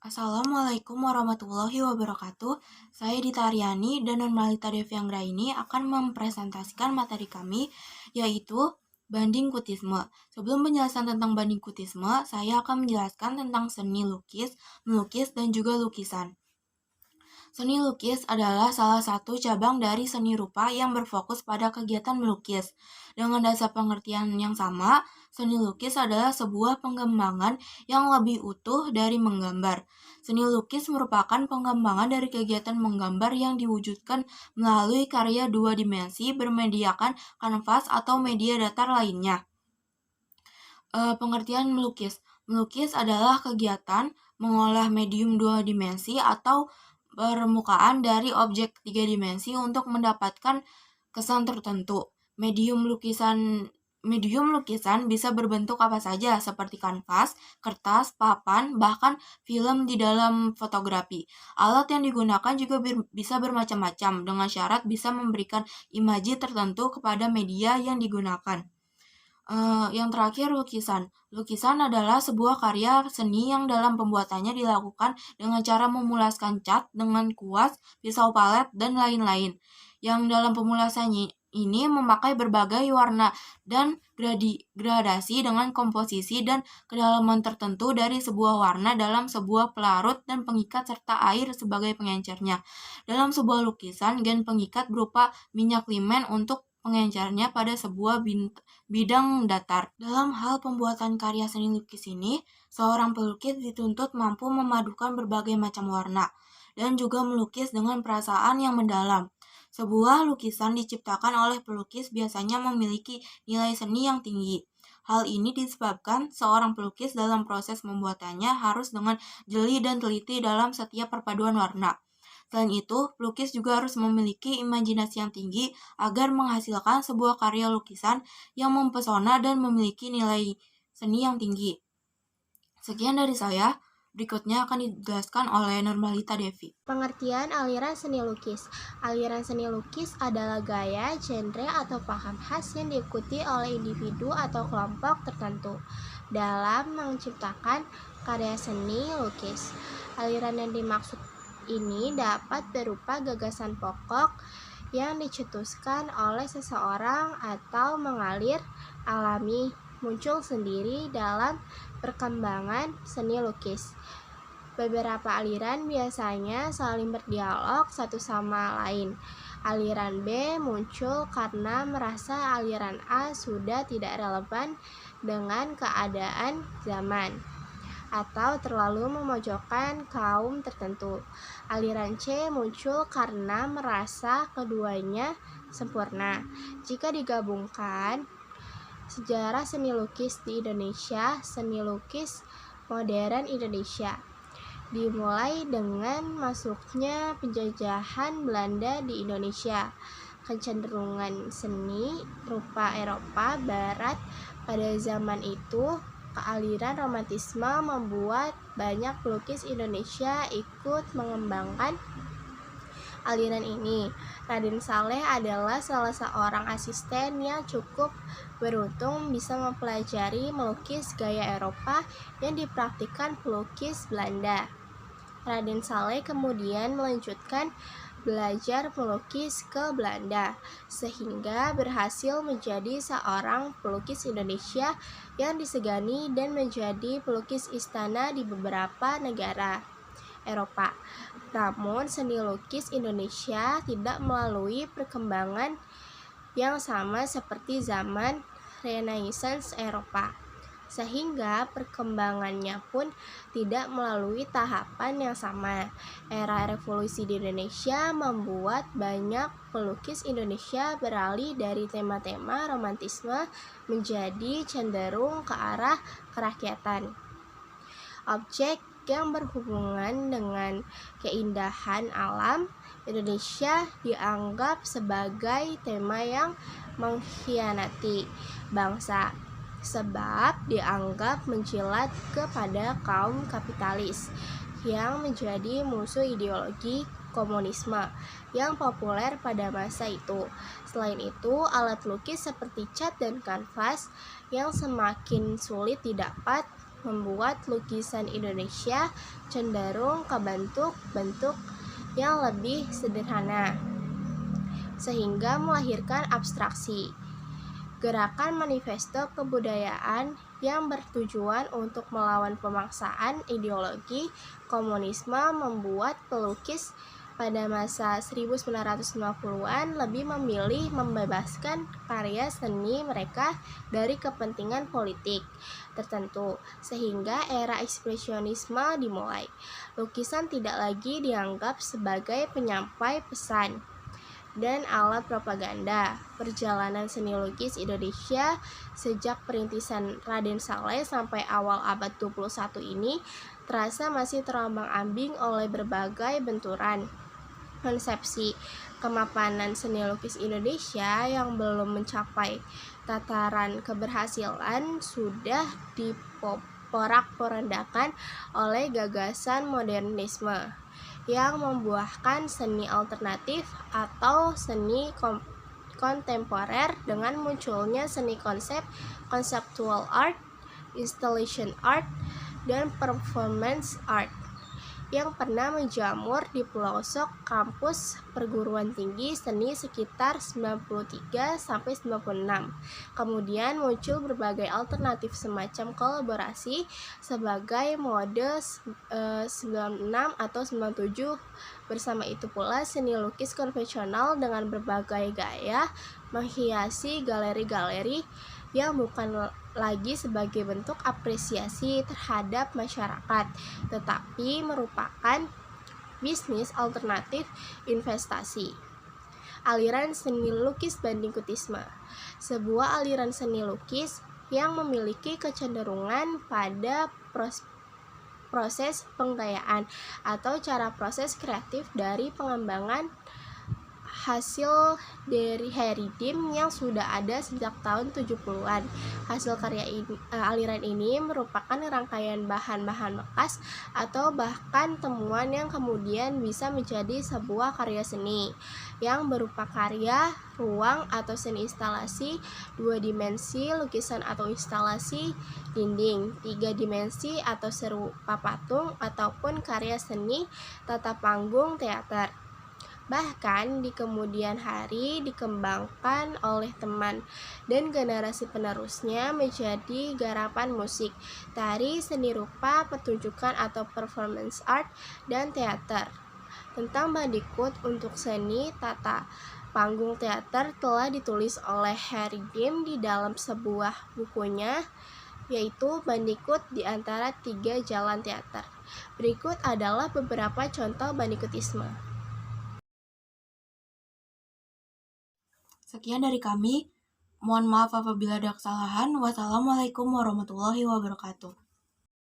Assalamualaikum warahmatullahi wabarakatuh. Saya Dita Aryani dan Nurmalita Devi Anggraini akan mempresentasikan materi kami, yaitu banding kutisme. Sebelum penjelasan tentang banding kutisme, saya akan menjelaskan tentang seni lukis, melukis, dan juga lukisan. Seni lukis adalah salah satu cabang dari seni rupa yang berfokus pada kegiatan melukis. Dengan dasar pengertian yang sama, seni lukis adalah sebuah pengembangan yang lebih utuh dari menggambar. Seni lukis merupakan pengembangan dari kegiatan menggambar yang diwujudkan melalui karya dua dimensi bermediakan kanvas atau media datar lainnya. Pengertian melukis. Melukis adalah kegiatan mengolah medium dua dimensi atau permukaan dari objek tiga dimensi untuk mendapatkan kesan tertentu. Medium lukisan bisa berbentuk apa saja seperti kanvas, kertas, papan, bahkan film di dalam fotografi. Alat yang digunakan juga bisa bermacam-macam dengan syarat bisa memberikan imaji tertentu kepada media yang digunakan. Yang terakhir, lukisan. Lukisan adalah sebuah karya seni yang dalam pembuatannya dilakukan dengan cara memulaskan cat dengan kuas, pisau palet, dan lain-lain. Yang dalam pemulasannya ini memakai berbagai warna dan gradasi dengan komposisi dan kedalaman tertentu dari sebuah warna dalam sebuah pelarut dan pengikat serta air sebagai pengencernya. Dalam sebuah lukisan, gen pengikat berupa minyak limen untuk pengencernya pada sebuah bidang datar. Dalam hal pembuatan karya seni lukis ini, seorang pelukis dituntut mampu memadukan berbagai macam warna dan juga melukis dengan perasaan yang mendalam. Sebuah lukisan diciptakan oleh pelukis biasanya memiliki nilai seni yang tinggi. Hal ini disebabkan seorang pelukis dalam proses membuatannya harus dengan jeli dan teliti dalam setiap perpaduan warna. Selain itu, pelukis juga harus memiliki imajinasi yang tinggi agar menghasilkan sebuah karya lukisan yang mempesona dan memiliki nilai seni yang tinggi. Sekian dari saya, berikutnya akan dijelaskan oleh Nurmalita Devi. Pengertian aliran seni lukis. Aliran seni lukis adalah gaya, genre, atau paham khas yang diikuti oleh individu atau kelompok tertentu dalam menciptakan karya seni lukis. Aliran yang dimaksud ini dapat berupa gagasan pokok yang dicetuskan oleh seseorang atau mengalir alami, muncul sendiri dalam perkembangan seni lukis. Beberapa aliran biasanya saling berdialog satu sama lain. Aliran B muncul karena merasa aliran A sudah tidak relevan dengan keadaan zaman atau terlalu memojokkan kaum tertentu. Aliran C muncul karena merasa keduanya sempurna. Jika digabungkan, sejarah seni lukis di Indonesia, seni lukis modern Indonesia dimulai dengan masuknya penjajahan Belanda di Indonesia. Kecenderungan seni rupa Eropa Barat pada zaman itu, kealiran romantisme membuat banyak pelukis Indonesia ikut mengembangkan aliran ini. Raden Saleh adalah salah seorang asisten yang cukup beruntung bisa mempelajari melukis gaya Eropa yang dipraktikkan pelukis Belanda. Raden Saleh kemudian melanjutkan belajar melukis ke Belanda, sehingga berhasil menjadi seorang pelukis Indonesia yang disegani dan menjadi pelukis istana di beberapa negara Eropa. Namun, seni lukis Indonesia tidak melalui perkembangan yang sama seperti zaman Renaissance Eropa, sehingga perkembangannya pun tidak melalui tahapan yang sama. Era revolusi di Indonesia membuat banyak pelukis Indonesia beralih dari tema-tema romantisme menjadi cenderung ke arah kerakyatan. Objek yang berhubungan dengan keindahan alam Indonesia dianggap sebagai tema yang mengkhianati bangsa, sebab dianggap menjilat kepada kaum kapitalis yang menjadi musuh ideologi komunisme yang populer pada masa itu. Selain itu, alat lukis seperti cat dan kanvas yang semakin sulit didapat membuat lukisan Indonesia cenderung ke bentuk-bentuk yang lebih sederhana, sehingga melahirkan abstraksi. Gerakan manifesto kebudayaan yang bertujuan untuk melawan pemaksaan ideologi komunisme membuat pelukis pada masa 1950-an lebih memilih membebaskan karya seni mereka dari kepentingan politik tertentu, sehingga era ekspresionisme dimulai. Lukisan tidak lagi dianggap sebagai penyampai pesan dan alat propaganda. Perjalanan seni lukis Indonesia sejak perintisan Raden Saleh sampai awal abad 21 ini terasa masih terombang-ambing oleh berbagai benturan konsepsi. Kemapanan seni lukis Indonesia yang belum mencapai tataran keberhasilan sudah diporak-porandakan oleh gagasan modernisme yang membuahkan seni alternatif atau seni kontemporer dengan munculnya seni conceptual art, installation art, dan performance art yang pernah menjamur di pelosok kampus perguruan tinggi seni sekitar 93 sampai 96. Kemudian muncul berbagai alternatif semacam kolaborasi sebagai mode 96 atau 97. Bersama itu pula seni lukis konvensional dengan berbagai gaya menghiasi galeri-galeri yang bukan lagi sebagai bentuk apresiasi terhadap masyarakat, tetapi merupakan bisnis alternatif investasi. Aliran seni lukis bandingkutisme, sebuah aliran seni lukis yang memiliki kecenderungan pada proses penggayaan atau cara proses kreatif dari pengembangan hasil dari Heridim yang sudah ada sejak tahun 70-an. Hasil karya ini, aliran ini merupakan rangkaian bahan-bahan bekas atau bahkan temuan yang kemudian bisa menjadi sebuah karya seni yang berupa karya, ruang atau seni instalasi, 2 dimensi, lukisan atau instalasi dinding, 3 dimensi atau serupa patung ataupun karya seni tata panggung teater. Bahkan di kemudian hari dikembangkan oleh teman dan generasi penerusnya menjadi garapan musik, tari, seni rupa, pertunjukan atau performance art, dan teater. Tentang Bandikut untuk seni tata panggung teater telah ditulis oleh Harry Dim di dalam sebuah bukunya, yaitu Bandikut di antara 3 jalan teater. Berikut adalah beberapa contoh bandikutisme. Sekian dari kami. Mohon maaf apabila ada kesalahan. Wassalamualaikum warahmatullahi wabarakatuh.